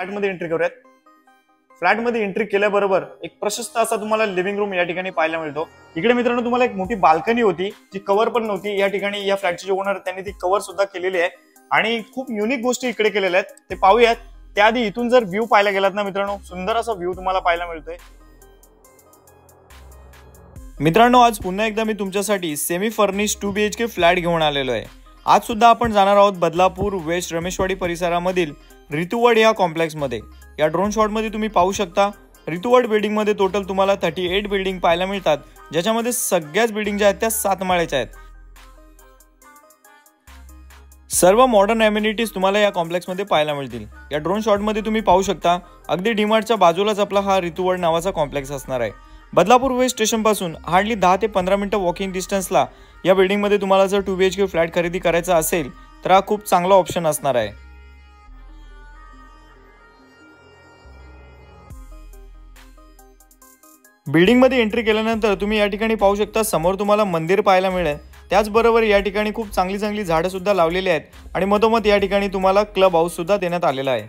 फ्लॅटमध्ये एंट्री करूयात। फ्लॅटमध्ये एंट्री केल्याबरोबर एक प्रशस्त असा तुम्हाला लिव्हिंग रूम या ठिकाणी पाहायला मिळतो। इकडे मित्रांनो तुम्हाला एक मोठी बाल्कनी होती जी कव्हर पण नव्हती। या ठिकाणी या फ्लॅटचे जे ओनर त्यांनी ती कव्हर सुद्धा केलेली आहे आणि खूप युनिक गोष्टी इकडे केलेल्या आहेत ते पाहूयात। त्याआधी इथून जर व्ह्यू पाहायला गेलात ना मित्रांनो, सुंदर असा व्ह्यू तुम्हाला पाहायला मिळतोय। मित्रांनो आज पुन्हा एकदा मी तुमच्यासाठी सेमी फर्निश 2 BHK फ्लॅट घेऊन आलेलो आहे। आज सुद्धा आपण जाणार आहोत बदलापूर वेस्ट रमेशवाडी परिसरामधील ऋतुवड या कॉम्प्लेक्स मध्ये। या ड्रोन शॉट मध्ये तुम्ही पाहू शकता ऋतुवड बिल्डिंग मध्ये टोटल तुम्हाला 38 बिल्डिंग पाहायला मिळतात, ज्याच्यामध्ये सगळ्याच बिल्डिंग ज्या आहेत त्या 7 माळ्याच्या आहेत। सर्व मॉडर्न अम्युनिटीज तुम्हाला या कॉम्प्लेक्स मध्ये पाहायला मिळतील। या ड्रोन शॉट मध्ये तुम्ही पाहू शकता अगदी डीमार्टच्या बाजूलाच आपला हा ऋतुवड नावाचा कॉम्प्लेक्स असणार आहे। बदलापूर वेस्ट स्टेशन पासून हार्डली 10 ते 15 मिनिटं वॉकिंग डिस्टन्सला या बिल्डिंग मध्ये तुम्हाला जर 2 BHK फ्लॅट खरेदी करायचा असेल तर हा खूप चांगला ऑप्शन असणार आहे। बिल्डिंग मध्ये एंट्री केल्यानंतर तुम्ही या ठिकाणी पाहू शकता समोर तुम्हाला मंदिर पाहायला मिळेल। त्याचबरोबर या ठिकाणी खूप चांगली झाडं सुद्धा लावलेली आहेत आणि मधोमध या ठिकाणी तुम्हाला क्लब हाऊस सुद्धा देण्यात आलेला आहे।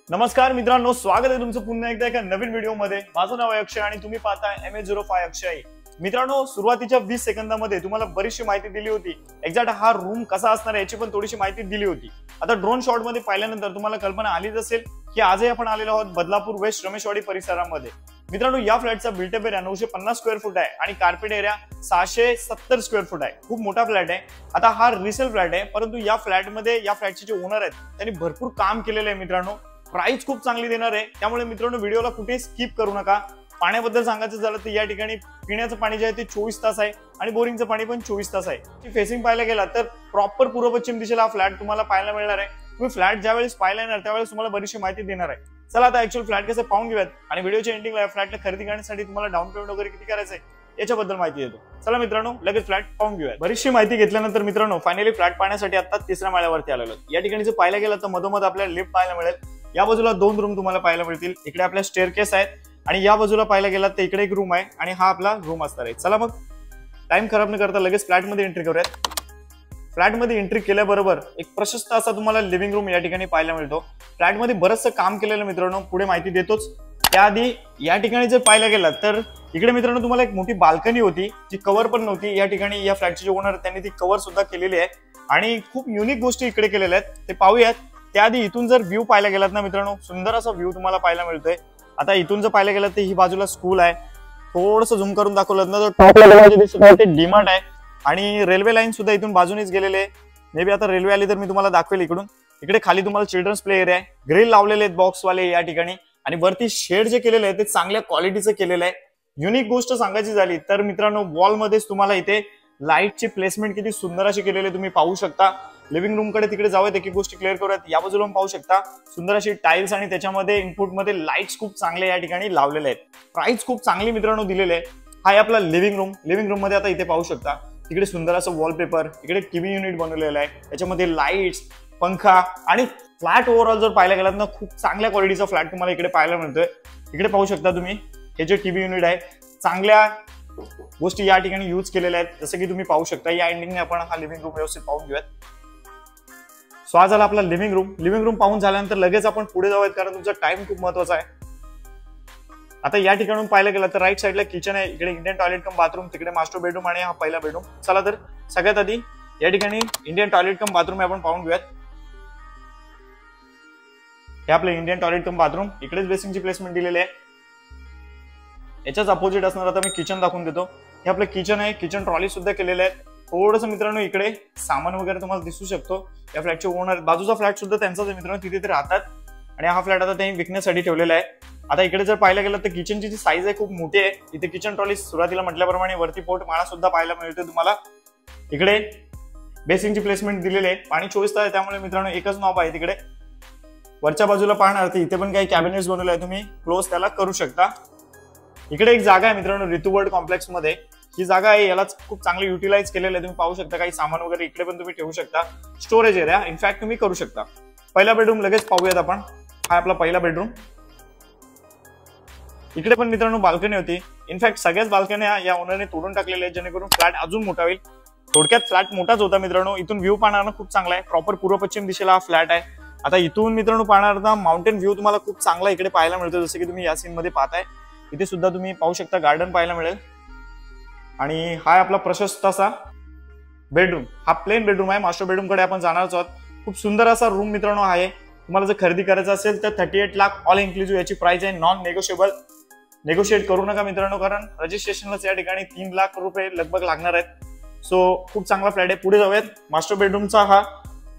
नमस्कार मित्रांनो, स्वागत आहे तुमचं पुन्हा एकदा एका नवीन व्हिडिओ मध्ये। माझं नाव आहे अक्षय आणि तुम्ही पाहताय MA05 अक्षय। मित्रांनो सुरुवातीच्या 20 सेकंदामध्ये तुम्हाला बरीचशी माहिती दिली होती, एक्झॅक्ट हा रूम कसा असणार आहे याची पण थोडीशी माहिती दिली होती। आता ड्रोन शॉट मध्ये पाहिल्यानंतर तुम्हाला कल्पना आलीच असेल की आजही आपण आलेलो आहोत बदलापूर वेस्ट रमेशवाडी परिसरामध्ये। मित्रांनो या फ्लॅटचा बिल्टअप एरिया 950 स्क्वेअर फूट आहे आणि कार्पेट एरिया 670 स्क्वेअर फूट आहे। खूप मोठा फ्लॅट आहे। आता हा रिसेल फ्लॅट आहे, परंतु या फ्लॅटमध्ये या फ्लॅटचे जे ओनर आहेत त्यांनी भरपूर काम केलेलं आहे। मित्रांनो प्राइस खूप चांगली देणार आहे, त्यामुळे मित्रांनो व्हिडिओला कुठे स्किप करू नका। पाण्याबद्दल सांगायचं झालं तर या ठिकाणी पिण्याचं पाणी जे आहे ते 24 तास आहे आणि बोरिंगचं पाणी पण 24 तास आहे। फेसिंग पाहायला गेला तर प्रॉपर पूर्व पश्चिम दिशेला हा फ्लॅट तुम्हाला पाहायला मिळणार आहे। तुम्ही फ्लॅट ज्यावेळेस पाहायला येणार त्यावेळेस तुम्हाला बरीचशी माहिती देणार आहे। चला आता ऍक्च्युअल फ्लॅट कसं पाहून घेऊयात आणि व्हिडिओच्या एंडिंगला फ्लॅटला खरेदी करण्यासाठी तुम्हाला डाऊन पेमेंट वगैरे किती करायचं आहे याच्याबद्दल माहिती देतो। चला मित्रांनो लगेच फ्लॅट पाहून घेऊयात। बरीचशी माहिती घेतल्यानंतर मित्रांनो फायनली फ्लॅट पाहण्यासाठी आता 3ऱ्या माळ्यावरती आलेलो। या ठिकाणी जर पाहायला गेलं तर मधोमध आपल्याला लिफ्ट पाहायला मिळेल। या बाजूला 2 रूम तुम्हाला पाहायला मिळतील। इकडे आपल्या स्टेअरकेस आहेत आणि या बाजूला पाहायला गेला तर इकडे एक रूम आहे आणि हा आपला रूम असणार आहे। चला मग टाइम खराब न करता लगेच फ्लॅटमध्ये एंट्री करूयात। फ्लॅटमध्ये एंट्री केल्याबरोबर एक प्रशस्त असा तुम्हाला लिव्हिंग रूम या ठिकाणी पाहायला मिळतो। फ्लॅटमध्ये बरंचसं काम केलेलं मित्रांनो पुढे माहिती देतोच। त्याआधी या ठिकाणी जर पाहायला गेला तर इकडे मित्रांनो तुम्हाला एक मोठी बाल्कनी होती जी कव्हर पण नव्हती। या ठिकाणी या फ्लॅटचे जे ओनर त्यांनी ती कव्हर सुद्धा केलेली आहे आणि खूप युनिक गोष्टी इकडे केलेल्या आहेत ते पाहूयात। त्याआधी इथून जर व्ह्यू पाहायला गेलात ना मित्रांनो, सुंदर असा व्ह्यू तुम्हाला पाहायला मिळतोय। आता इथून जर पाहायला गेलं तर ही बाजूला स्कूल आहे। थोडंसं झूम करून दाखवलं ना तर टॉपला दिसत आहे ते डीमार्ट आहे आणि रेल्वे लाईन सुद्धा इथून बाजूनेच गेलेले आहे। मे बी आता रेल्वे आली तर मी तुम्हाला दाखवेल इकडून। इकडे खाली तुम्हाला चिल्ड्रन्स प्ले एरिया आहे, ग्रिल लावलेले आहेत बॉक्सवाले या ठिकाणी आणि वरती शेड जे केलेलं आहे ते चांगल्या क्वालिटीचं केलेलं आहे। युनिक गोष्ट सांगायची झाली तर मित्रांनो वॉल मध्येच तुम्हाला इथे लाईटची प्लेसमेंट किती सुंदर अशी केलेली आहे तुम्ही पाहू शकता। लिव्हिंग रूम कडे तिकडे जाऊयात, एक एक गोष्टी क्लिअर करूयात। या बाजूला पाहू शकता सुंदर अशी टाइल्स आणि त्याच्यामध्ये इनपुट मध्ये लाईट्स खूप चांगले या ठिकाणी लावलेले आहेत। प्राइस खूप चांगली मित्रांनो दिलेले आहे। हा आपला लिव्हिंग रूम। लिव्हिंग रूम मध्ये आता इथे पाहू शकता तिकडे सुंदर असं वॉलपेपर, इकडे टीव्ही युनिट बनवलेलं आहे, त्याच्यामध्ये लाईट्स, पंखा आणि फ्लॅट ओव्हरऑल जर पाहायला गेलात ना खूप चांगल्या क्वालिटीचा फ्लॅट तुम्हाला इकडे पाहायला मिळतोय। इकडे पाहू शकता तुम्ही हे जे टीव्ही युनिट आहे चांगल्या गोष्टी या ठिकाणी यूज केलेल्या आहेत, जसं की तुम्ही पाहू शकता। या एंडिंगने आपण हा लिव्हिंग रूम व्यवस्थित पाहून घेऊयात। सो हा झाला आपला लिव्हिंग रूम। लिव्हिंग रूम पाहून झाल्यानंतर लगेच आपण पुढे जाऊयात कारण तुमचा टाइम खूप महत्वाचा आहे। आता या ठिकाणून पाहायला गेलं तर राईट साईडला किचन आहे, इकडे इंडियन टॉयलेट कम बाथरूम, तिकडे मास्टर बेडरूम आणि हा पहिला बेडरूम। चला तर सगळ्यात आधी या ठिकाणी इंडियन टॉयलेट कम बाथरूम आपण पाहून घेऊयात। हे आपलं इंडियन टॉयलेट कम बाथरूम, इकडेच बेसिंगची प्लेसमेंट दिलेली आहे। याच्याच अपोजिट असणार आता मी किचन दाखवून देतो। हे आपलं किचन आहे, किचन ट्रॉली सुद्धा केलेलं आहे। थोडंसं मित्रांनो इकडे सामान वगैरे तुम्हाला दिसू शकतो। या फ्लॅटचे ओनर बाजूचा फ्लॅट सुद्धा त्यांचाच आहे मित्रांनो, तिथे ते राहतात आणि हा फ्लॅट आता त्यांनी विकण्यासाठी ठेवलेला आहे। आता इकडे जर पाहायला गेलं तर किचनची जी साईज आहे खूप मोठी आहे। इथे किचन ट्रॉली सुरुवातीला म्हटल्याप्रमाणे वरती पोर्ट माळा सुद्धा पाहायला मिळते तुम्हाला। इकडे बेसिंगची प्लेसमेंट दिलेली आहे, पाणी 24 तास आहे त्यामुळे मित्रांनो एकच नॉब आहे तिकडे। वरच्या बाजूला पाहणार तर इथे पण काही कॅबिनेट्स बनवले आहे, तुम्ही क्लोज त्याला करू शकता। इकडे एक जागा आहे मित्रांनो ऋतुवड कॉम्प्लेक्स मध्ये, ही जागा आहे यालाच खूप चांगली युटिलाइज केलेलं आहे। तुम्ही पाहू शकता काही सामान वगैरे इकडे पण तुम्ही ठेवू शकता, स्टोरेज एरिया इनफॅक्ट तुम्ही करू शकता। पहिला बेडरूम लगेच पाहूयात आपण। हा आपला पहिला बेडरूम। इकडे पण मित्रांनो बाल्कनी होती, इनफॅक्ट सगळ्याच बाल्कन्या या ओनरने तोडून टाकलेल्या आहेत जेणेकरून फ्लॅट अजून मोठा होईल। थोडक्यात फ्लॅट मोठाच होता मित्रांनो. इथून व्ह्यू पाहणार खूप चांगला आहे. प्रॉपर पूर्व पश्चिम दिशेला हा फ्लॅट आहे. आता इथून मित्रांनो पाहणार माउंटेन व्ह्यू तुम्हाला खूप चांगला इकडे पाहायला मिळतो. जसं की तुम्ही या सीन मध्ये पाहताय, इथे सुद्धा तुम्ही पाहू शकता गार्डन पाहायला मिळेल. आणि हा आपला प्रशस्त असा बेडरूम, हा प्लेन बेडरूम आहे. मास्टर बेडरूम कडे आपण जाणारच आहोत. खूप सुंदर असा रूम मित्रांनो आहे. तुम्हाला जर खरेदी करायचा असेल तर 38 लाख ऑल इन्क्लुसिव्ह याची प्राइस आहे. Non negotiable. नेगोशिएट करू नका मित्रांनो, कारण रजिस्ट्रेशनलाच या ठिकाणी 3 लाख रुपये लगभग लागणार आहेत. सो खूप चांगला फ्लॅट आहे. पुढे जाऊयात. मास्टर बेडरूमचा हा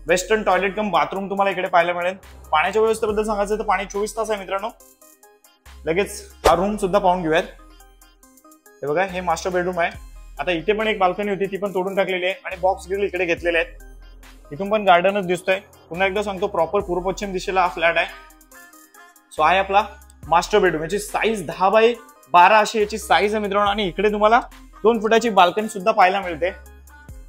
वेस्टर्न टॉयलेट कम बाथरूम तुम्हाला इकडे पाहायला मिळेल. पाण्याच्या व्यवस्थेबद्दल सांगायचं तर पाणी 24 तास आहे मित्रांनो. लगेच हा रूम सुद्धा पाहून घेऊयात. हे बघा, हे मास्टर बेडरूम आहे. आता इथे पण एक बाल्कनी होती, ती पण तोडून टाकलेली आहे आणि बॉक्स ग्रिल इकडे घेतलेले आहेत. इथून पण गार्डनच दिसतोय. पुन्हा एकदा सांगतो, प्रॉपर पूर्व पश्चिम दिशेला हा फ्लॅट आहे. सो आहे आपला मास्टर बेडरूम. याची साईज 10x12 अशी याची साईज आहे मित्रांनो. आणि इकडे तुम्हाला 2 फुटाची बाल्कनी सुद्धा पाहायला मिळते.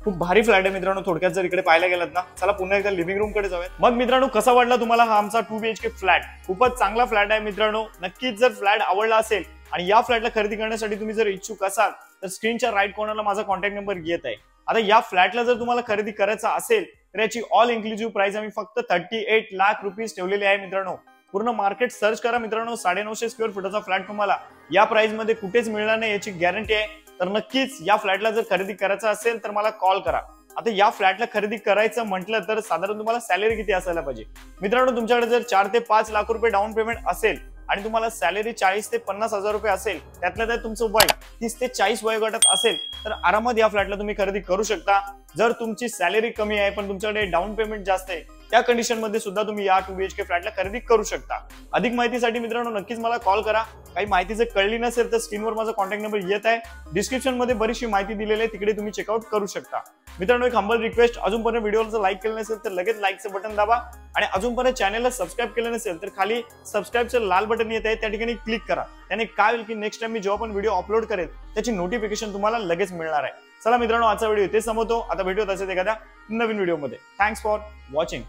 खूप भारी फ्लॅट आहे मित्रांनो. थोडक्यात जर इकडे पाहायला गेलात ना, चला पुन्हा एकदा लिव्हिंग रूम कडे जाऊया. मग मित्रांनो, कसा वाटला तुम्हाला हा आमचा 2 BHK फ्लॅट? खूपच चांगला फ्लॅट आहे मित्रांनो. नक्कीच जर फ्लॅट आवडला असेल आणि या फ्लॅटला खरेदी करण्यासाठी तुम्ही जर इच्छुक असाल तर स्क्रीनच्या राईट कॉर्नरला माझा कॉन्टॅक्ट नंबर येत आहे. आता या फ्लॅटला जर तुम्हाला खरेदी करायचा असेल तर याची ऑल इन्क्लुसिव्ह प्राइस आम्ही फक्त 38 लाख रुपीज ठेवलेली आहे मित्रांनो. पूर्ण मार्केट सर्च करा मित्रांनो. 950 स्क्वेअर फुटाचा फ्लॅट तुम्हाला या प्राइस मध्ये कुठेच मिळणार नाही याची गॅरंटी आहे. तर नक्कीच या फ्लॅटला जर खरेदी करायचा असेल तर मला कॉल करा. आता या फ्लॅटला खरेदी करायचं म्हटलं तर साधारण तुम्हाला सॅलरी किती असायला पाहिजे मित्रांनो? तुमच्याकडे जर 4 ते 5 लाख रुपये डाऊन पेमेंट असेल आणि तुम्हाला सॅलरी 40 ते 50 हजार रुपये असेल, त्यातल्या त्यात तुमचं वय 30 ते 40 वयोगटात असेल तर आरामात या फ्लॅटला तुम्ही खरेदी करू शकता. जर तुमची सॅलरी कमी आहे पण तुमच्याकडे डाऊन पेमेंट जास्त आहे, त्या कंडिशन मध्ये सुद्धा तुम्ही या 2 BHK फ्लॅटला खरेदी करू शकता. अधिक माहितीसाठी मित्रांनो नक्कीच मला कॉल करा. काही माहिती जर कळली नसेल तर स्क्रीनवर माझा कॉन्टॅक्ट नंबर येत आहे. डिस्क्रिप्शन मध्ये बरीचशी माहिती दिलेली आहे, तिकडे तुम्ही चेकआउट करू शकता. मित्रांनो, एक हंबल रिक्वेस्ट, अजूनपर्यंत व्हिडिओला लाईक केलं नसेल तर लगेच लाईकचं बटन दाबा आणि अजूनपर्यंत चॅनलला सबस्क्राईब केलं नसेल तर खाली सबस्क्राईबचं लाल बटन येत आहे, त्या ठिकाणी क्लिक करा. त्याने काय होईल की नेक्स्ट टाइम मी जेव्हा पण व्हिडिओ अपलोड करेल त्याची नोटिफिकेशन तुम्हाला लगेच मिळणार आहे. चला मित्रांनो, आजचा व्हिडिओ इथे संपवतो. आता भेटूयात असेच एखाद्या नवीन व्हिडिओमध्ये. Thanks for watching.